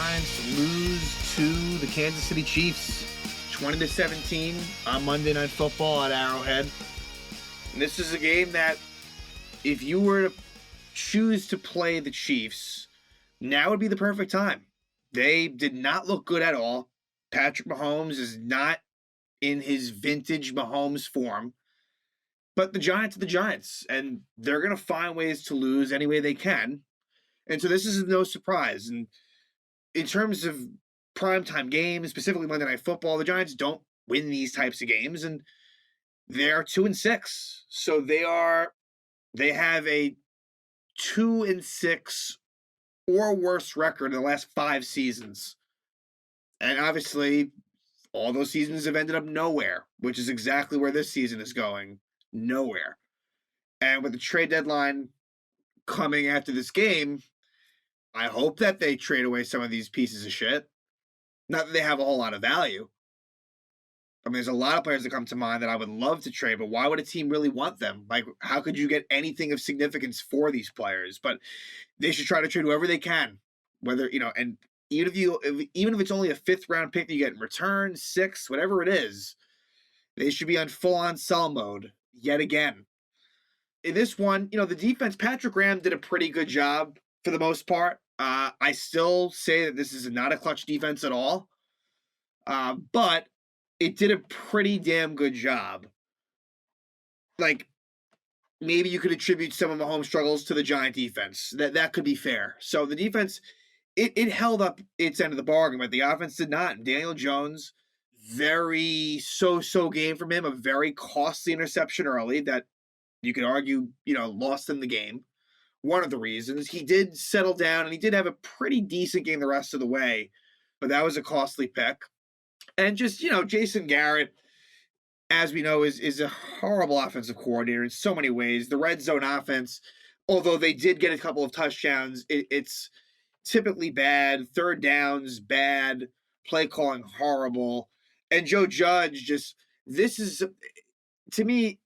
Giants lose to the Kansas City Chiefs 20-17 on Monday Night Football at Arrowhead. And this is a game that, if you were to choose to play the Chiefs, now would be the perfect time. They did not look good at all. Patrick Mahomes is not in his vintage Mahomes form. But the Giants are the Giants, and they're going to find ways to lose any way they can. And so this is no surprise. And in terms of primetime games, specifically Monday Night Football, the Giants don't win these types of games, and they are 2-6. So they have a 2-6 or worse record in the last 5 seasons. And obviously, all those seasons have ended up nowhere, which is exactly where this season is going. Nowhere. And with the trade deadline coming after this game, I hope that they trade away some of these pieces of shit. Not that they have a whole lot of value. I mean, there's a lot of players that come to mind that I would love to trade, but why would a team really want them? Like, how could you get anything of significance for these players? But they should try to trade whoever they can. Whether, and even if it's only a 5th round pick that you get in return, 6th, whatever it is, they should be on full-on sell mode yet again. In this one, the defense, Patrick Graham did a pretty good job for the most part. I still say that this is not a clutch defense at all. But it did a pretty damn good job. Like, maybe you could attribute some of Mahomes' struggles to the Giant defense. That could be fair. So the defense, it held up its end of the bargain, but the offense did not. And Daniel Jones, very so-so game from him, a very costly interception early that you could argue, lost in the game. One of the reasons. He did settle down, and he did have a pretty decent game the rest of the way, but that was a costly pick. And just, Jason Garrett, as we know, is a horrible offensive coordinator in so many ways. The red zone offense, although they did get a couple of touchdowns, it's typically bad. Third downs, bad. Play calling, horrible. And Joe Judge to me,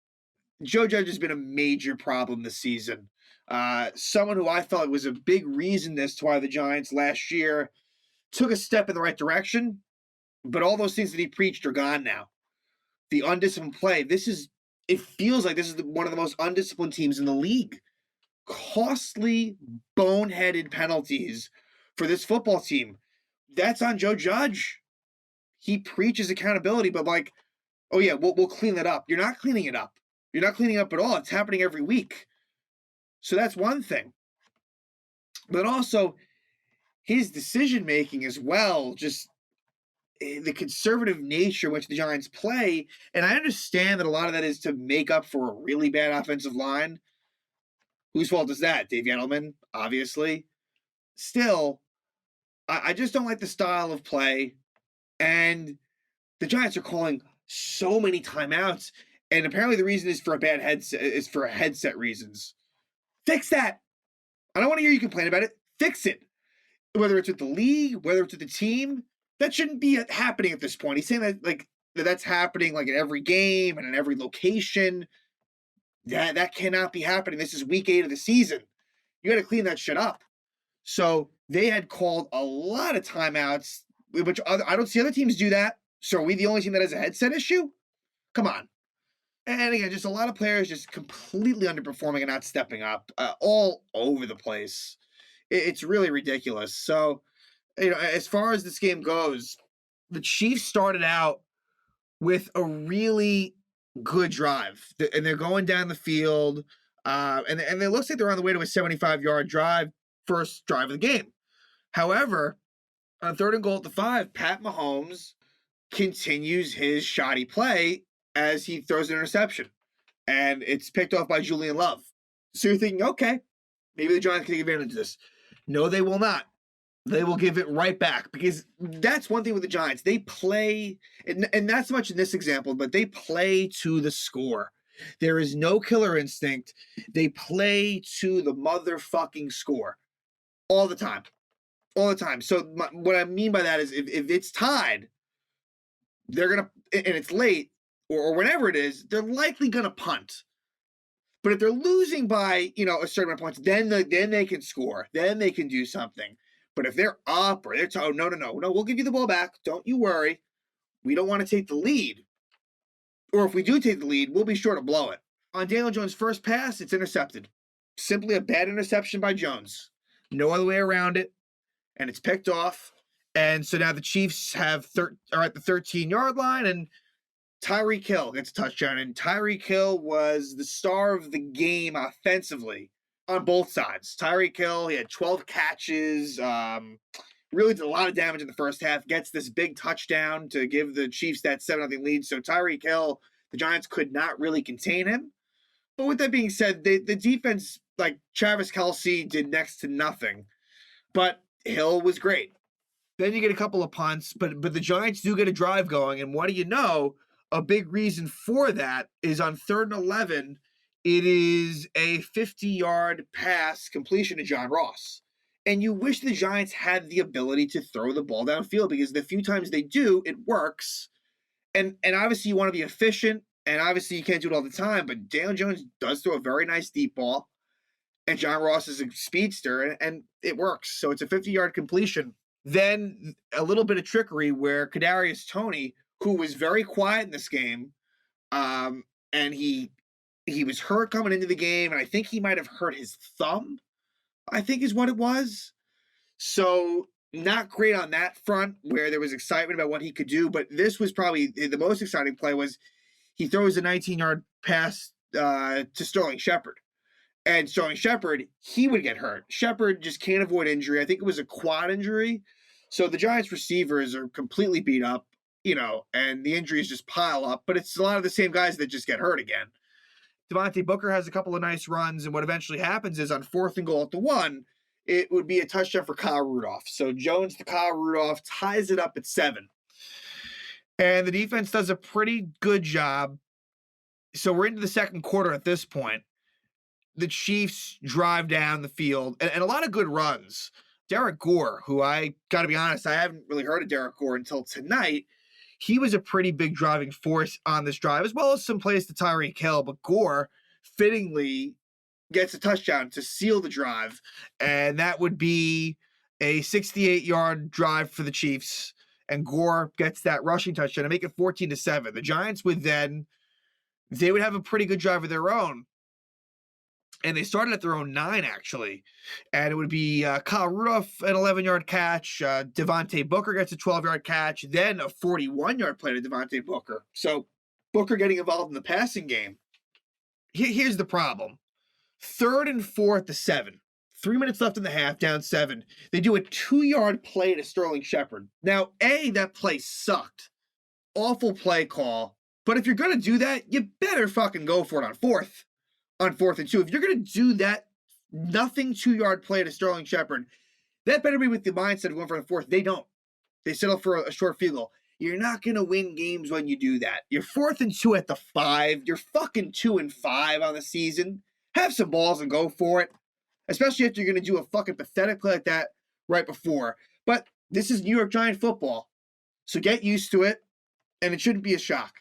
Joe Judge has been a major problem this season. Someone who I felt was a big reason as to why the Giants last year took a step in the right direction, but all those things that he preached are gone now. The undisciplined play, it feels like this is one of the most undisciplined teams in the league. Costly, boneheaded penalties for this football team. That's on Joe Judge. He preaches accountability, but oh yeah, we'll clean that up. You're not cleaning it up. You're not cleaning it up at all. It's happening every week. So that's one thing. But also, his decision-making as well, just the conservative nature in which the Giants play, and I understand that a lot of that is to make up for a really bad offensive line. Whose fault is that? Dave Gettleman, obviously. Still, I just don't like the style of play, and the Giants are calling so many timeouts, and apparently the reason is for a bad headset, is for headset reasons. Fix that. I don't want to hear you complain about it. Fix it. Whether it's with the league, whether it's with the team, that shouldn't be happening at this point. He's saying that that's happening in every game and in every location. That cannot be happening. This is week 8 of the season. You got to clean that shit up. So they had called a lot of timeouts, which I don't see other teams do that. So are we the only team that has a headset issue? Come on. And again, just a lot of players just completely underperforming and not stepping up all over the place. It's really ridiculous. So, as far as this game goes, the Chiefs started out with a really good drive. And they're going down the field. And it looks like they're on the way to a 75-yard drive, first drive of the game. However, on 3rd and goal at the 5, Pat Mahomes continues his shoddy play as he throws an interception. And it's picked off by Julian Love. So you're thinking, okay, maybe the Giants can take advantage of this. No, they will not. They will give it right back, because that's one thing with the Giants. They play, and not so much in this example, but they play to the score. There is no killer instinct. They play to the motherfucking score all the time. All the time. So what I mean by that is if it's tied, they're going to, and it's late, or whenever it is, they're likely going to punt. But if they're losing by, a certain amount of points, then they can score. Then they can do something. But if they're up or they're oh, no, we'll give you the ball back. Don't you worry. We don't want to take the lead. Or if we do take the lead, we'll be sure to blow it. On Daniel Jones' first pass, it's intercepted. Simply a bad interception by Jones. No other way around it. And it's picked off. And so now the Chiefs are at the 13-yard line, and Tyreek Hill gets a touchdown. And Tyreek Hill was the star of the game offensively on both sides. Tyreek Hill, he had 12 catches, really did a lot of damage in the first half, gets this big touchdown to give the Chiefs that 7-0 lead. So Tyreek Hill, the Giants could not really contain him. But with that being said, the defense, like Travis Kelce, did next to nothing. But Hill was great. Then you get a couple of punts, but the Giants do get a drive going. And what do you know? A big reason for that is on 3rd and 11, it is a 50-yard pass completion to John Ross. And you wish the Giants had the ability to throw the ball downfield, because the few times they do, it works. And obviously you want to be efficient, and obviously you can't do it all the time, but Daniel Jones does throw a very nice deep ball, and John Ross is a speedster, and it works. So it's a 50-yard completion. Then a little bit of trickery where Kadarius Toney, who was very quiet in this game, and he was hurt coming into the game, and I think he might have hurt his thumb, I think is what it was. So not great on that front, where there was excitement about what he could do. But this was probably the most exciting play. Was he throws a 19-yard pass to Sterling Shepard. And Sterling Shepard, he would get hurt. Shepard just can't avoid injury. I think it was a quad injury. So the Giants receivers are completely beat up, and the injuries just pile up. But it's a lot of the same guys that just get hurt again. Devontae Booker has a couple of nice runs, and what eventually happens is on 4th and goal at the 1, it would be a touchdown for Kyle Rudolph. So Jones to Kyle Rudolph ties it up at 7. And the defense does a pretty good job. So we're into the second quarter at this point. The Chiefs drive down the field, and a lot of good runs. Derek Gore, who I got to be honest, I haven't really heard of Derek Gore until tonight. He was a pretty big driving force on this drive, as well as some plays to Tyreek Hill. But Gore fittingly gets a touchdown to seal the drive, and that would be a 68-yard drive for the Chiefs. And Gore gets that rushing touchdown to make it 14-7. The Giants would they would have a pretty good drive of their own. And they started at their own 9, actually. And it would be Kyle Rudolph, an 11-yard catch. Devontae Booker gets a 12-yard catch. Then a 41-yard play to Devontae Booker. So Booker getting involved in the passing game. Here's the problem. 3rd and 4 at the 7. 3 minutes left in the half, down 7. They do a 2-yard play to Sterling Shepard. Now, that play sucked. Awful play call. But if you're going to do that, you better fucking go for it on 4th. On 4th and 2. If you're going to do that nothing 2-yard play to Sterling Shepard, that better be with the mindset of going for the 4th. They don't. They settle for a short field goal. You're not going to win games when you do that. You're 4th and 2 at the 5. You're fucking 2-5 on the season. Have some balls and go for it. Especially if you're going to do a fucking pathetic play like that right before. But this is New York Giant football. So get used to it. And it shouldn't be a shock.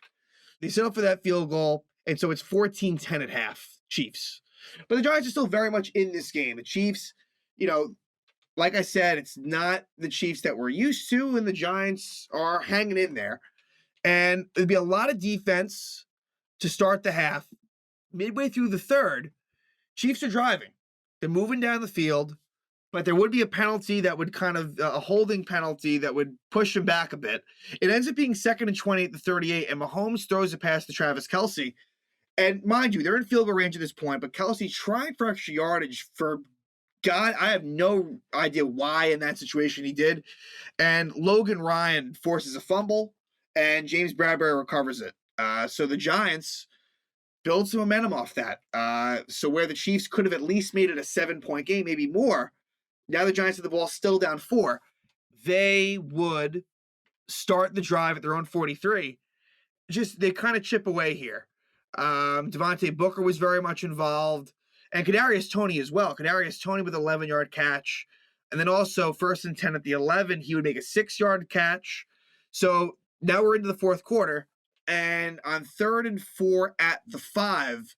They settle for that field goal. And so it's 14-10 at half. Chiefs. But the Giants are still very much in this game. The Chiefs, like I said, it's not the Chiefs that we're used to, and the Giants are hanging in there. And there'd be a lot of defense to start the half. Midway through the 3rd, Chiefs are driving. They're moving down the field, but there would be a penalty that would kind of, a holding penalty that would push them back a bit. It ends up being 2nd and 20 at the 38, and Mahomes throws a pass to Travis Kelce. And mind you, they're in field goal range at this point, but Kelce trying for extra yardage for God, I have no idea why in that situation he did. And Logan Ryan forces a fumble, and James Bradbury recovers it. So the Giants build some momentum off that. So where the Chiefs could have at least made it a 7-point game, maybe more, now the Giants have the ball still down 4. They would start the drive at their own 43. They kind of chip away here. Devontae Booker was very much involved, and Kadarius Toney as well. Kadarius Toney with an 11-yard catch, and then also 1st and 10 at the 11, he would make a 6-yard catch. So now we're into the 4th quarter, and on 3rd and 4 at the 5,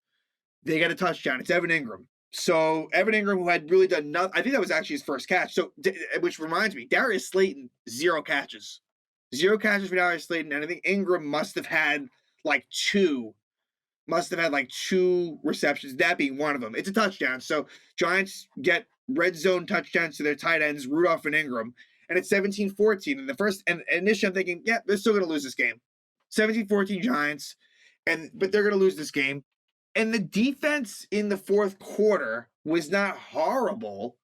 they get a touchdown. It's Evan Ingram. So Evan Ingram, who had really done nothing, I think that was actually his first catch. So, which reminds me, Darius Slayton, 0 catches. 0 catches for Darius Slayton. And I think Ingram like two, must have had like 2 receptions, that being one of them. It's a touchdown. So Giants get red zone touchdowns to their tight ends, Rudolph and Ingram. And it's 17-14. And the first, and initially I'm thinking, yeah, they're still going to lose this game. 17-14 Giants. But they're going to lose this game. And the defense in the fourth quarter was not horrible,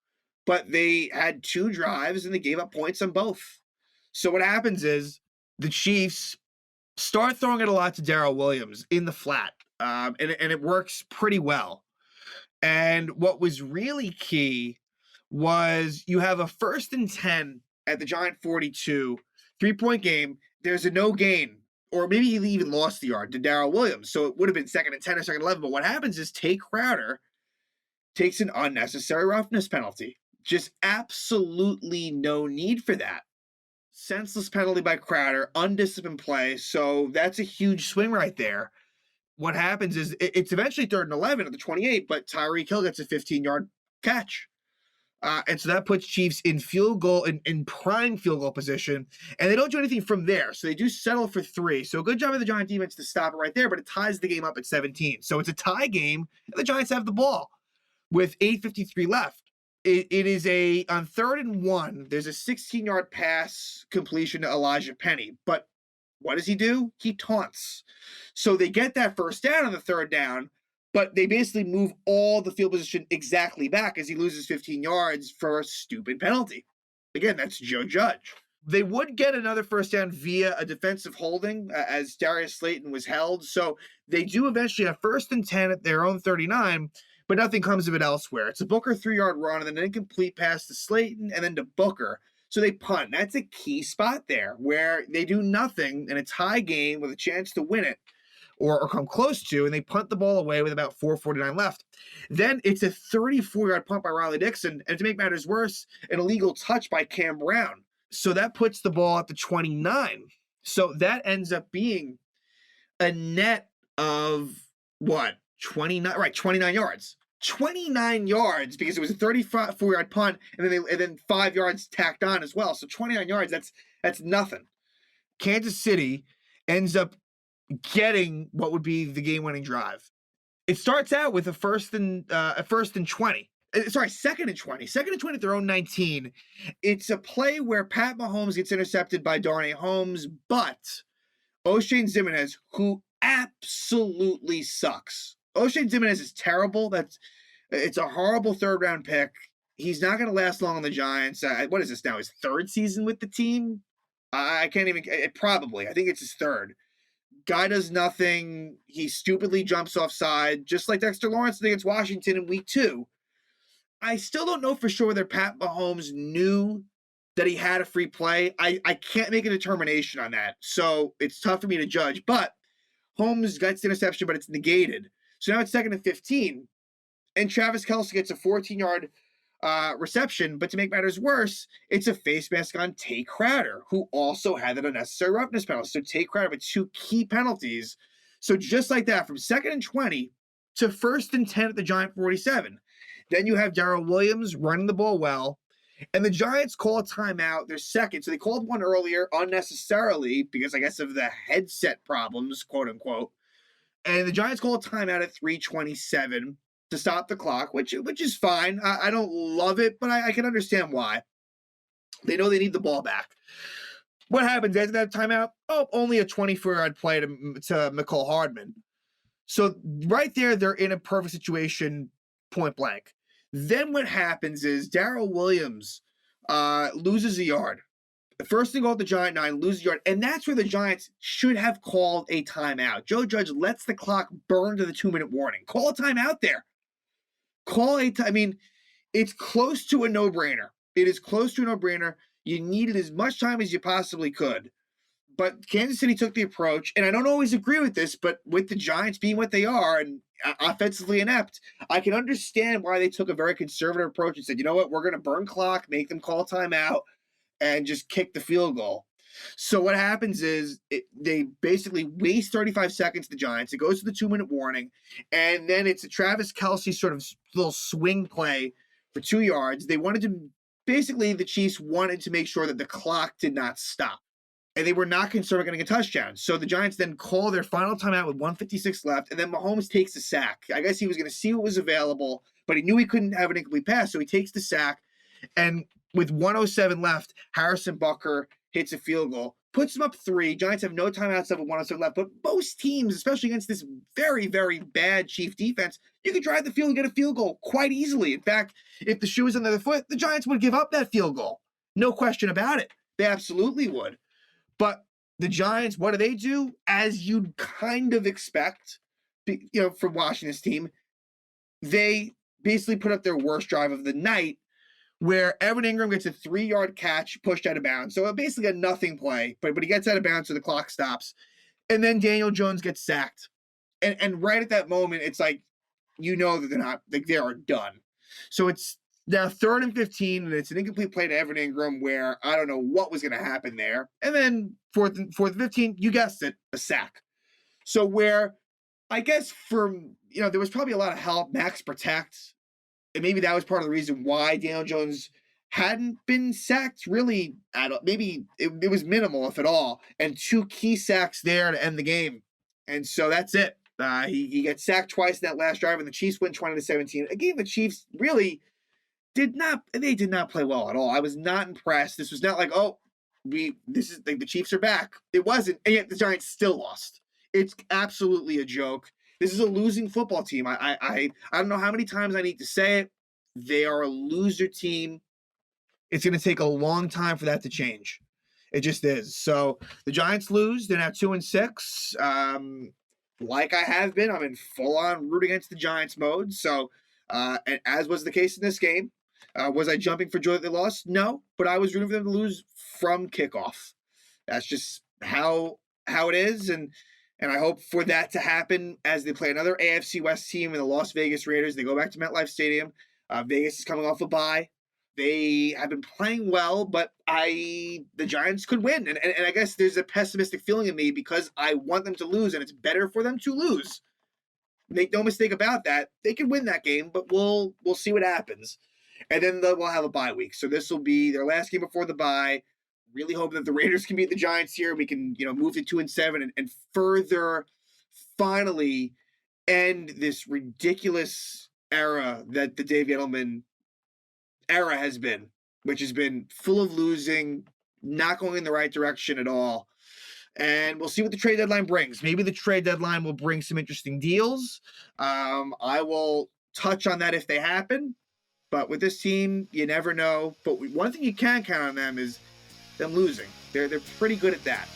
but they had 2 drives and they gave up points on both. So what happens is the Chiefs start throwing it a lot to Darrell Williams in the flat, and it works pretty well. And what was really key was you have a 1st and 10 at the Giant 42, 3-point game. There's a no gain, or maybe he even lost the yard to Darrell Williams. So it would have been 2nd and 10 or 2nd and 11. But what happens is Tay Crowder takes an unnecessary roughness penalty. Just absolutely no need for that. Senseless penalty by Crowder, undisciplined play. So that's a huge swing right there. What happens is it's eventually 3rd and 11 at the 28, but Tyreek Hill gets a 15-yard catch. And so that puts Chiefs in prime field goal position, and they don't do anything from there. So they do settle for 3. So a good job of the Giant defense to stop it right there, but it ties the game up at 17. So it's a tie game, and the Giants have the ball with 8:53 left. It is on 3rd and 1. There's a 16-yard pass completion to Elijah Penny, but what does he do? He taunts. So they get that first down on the 3rd down, but they basically move all the field position exactly back as he loses 15 yards for a stupid penalty. Again, that's Joe Judge. They would get another first down via a defensive holding as Darius Slayton was held. So they do eventually have 1st and 10 at their own 39, but nothing comes of it elsewhere. It's a Booker 3-yard run and then an incomplete pass to Slayton and then to Booker. So they punt. That's a key spot there where they do nothing in a tie game with a chance to win it or come close to, and they punt the ball away with about 4:49 left. Then it's a 34-yard punt by Riley Dixon, and to make matters worse, an illegal touch by Cam Brown. So that puts the ball at the 29. So that ends up being a net of what? 29, right, 29 yards. 29 yards because it was a 34-yard punt and then 5 yards tacked on as well. So 29 yards, that's nothing. Kansas City ends up getting what would be the game-winning drive. It starts out with a 1st and 20. Sorry, 2nd and 20. 2nd and 20 at their own 19. It's a play where Pat Mahomes gets intercepted by Darnay Holmes, but O'Shane Ximines, who absolutely sucks. O'Shane Ximines is terrible. It's a horrible 3rd-round pick. He's not going to last long on the Giants. What is this now? His 3rd season with the team? I can't even. Probably. I think it's his 3rd. Guy does nothing. He stupidly jumps offside, just like Dexter Lawrence against Washington in week 2. I still don't know for sure whether Pat Mahomes knew that he had a free play. I can't make a determination on that. So it's tough for me to judge. But Holmes gets the interception, but it's negated. So now it's 2nd and 15. And Travis Kelce gets a 14-yard reception. But to make matters worse, it's a face mask on Tay Crowder, who also had an unnecessary roughness penalty. So Tay Crowder with 2 key penalties. So just like that, from 2nd and 20 to 1st and 10 at the Giant 47. Then you have Darrell Williams running the ball well. And the Giants call a timeout. They're second. So they called one earlier unnecessarily because I guess of the headset problems, quote unquote. And the Giants call a timeout at 3:27 to stop the clock, which is fine. I don't love it, but I can understand why. They know they need the ball back. What happens after that timeout? Oh, only a 24-yard play to McCole Hardman. So right there, they're in a perfect situation, point blank. Then what happens is Darrell Williams loses a yard. First thing off the Giant 9, loses a yard. And that's where the Giants should have called a timeout. Joe Judge lets the clock burn to the 2-minute warning. Call a timeout there. I mean, it's close to a no-brainer. It is close to a no-brainer. You needed as much time as you possibly could. But Kansas City took the approach, and I don't always agree with this, but with the Giants being what they are and offensively inept, I can understand why they took a very conservative approach and said, you know what, we're going to burn clock, make them call timeout, and just kick the field goal. So what happens is they basically waste 35 seconds, the Giants. It goes to the 2-minute warning, and then it's a Travis Kelce sort of little swing play for 2 yards. They wanted to basically the Chiefs wanted to make sure that the clock did not stop. And they were not concerned about getting a touchdown. So the Giants then call their final timeout with 1:56 left, and then Mahomes takes the sack. I guess he was going to see what was available, but he knew he couldn't have an incomplete pass, so he takes the sack. And with 1:07 left, Harrison Butker hits a field goal, puts them up 3. Giants have no timeouts left with 1:07 left. But most teams, especially against this very, very bad Chief defense, you could drive the field and get a field goal quite easily. In fact, if the shoe was on the other foot, the Giants would give up that field goal. No question about it. They absolutely would. But the Giants, what do? As you'd kind of expect, from watching this team, they basically put up their worst drive of the night, where Evan Ingram gets a 3-yard catch pushed out of bounds. So basically a nothing play, but he gets out of bounds, so the clock stops. And then Daniel Jones gets sacked. And right at that moment, it's like, that they're not, like, they are done. So it's now 3rd and 15, and it's an incomplete play to Evan Ingram where I don't know what was going to happen there. And then 4th and 15, you guessed it, a sack. So where I guess there was probably a lot of help, max protect, and maybe that was part of the reason why Daniel Jones hadn't been sacked really at all. Maybe it was minimal, if at all, and 2 key sacks there to end the game. And so that's it. He gets sacked twice in that last drive, and the Chiefs win 20-17. A game the Chiefs really did not play well at all. I was not impressed. This was not like, this is like the Chiefs are back. It wasn't, and yet the Giants still lost. It's absolutely a joke. This is a losing football team. I don't know how many times I need to say it. They are a loser team. It's going to take a long time for that to change. It just is. So the Giants lose. They're now 2-6. Like I have been, I'm in full-on root against the Giants mode. So, and as was the case in this game, was I jumping for joy that they lost? No, but I was rooting for them to lose from kickoff. That's just how it is, and I hope for that to happen as they play another AFC West team in the Las Vegas Raiders. They go back to MetLife Stadium. Vegas is coming off a bye. They have been playing well, but the Giants could win, and I guess there's a pessimistic feeling in me because I want them to lose, and it's better for them to lose. Make no mistake about that. They can win that game, but we'll see what happens. And then we'll have a bye week. So this will be their last game before the bye. Really hope that the Raiders can beat the Giants here. We can, move to 2-7 and further finally end this ridiculous era that the Dave Gettleman era has been, which has been full of losing, not going in the right direction at all. And we'll see what the trade deadline brings. Maybe the trade deadline will bring some interesting deals. I will touch on that if they happen. But with this team, you never know. But one thing you can count on them is them losing. They're pretty good at that.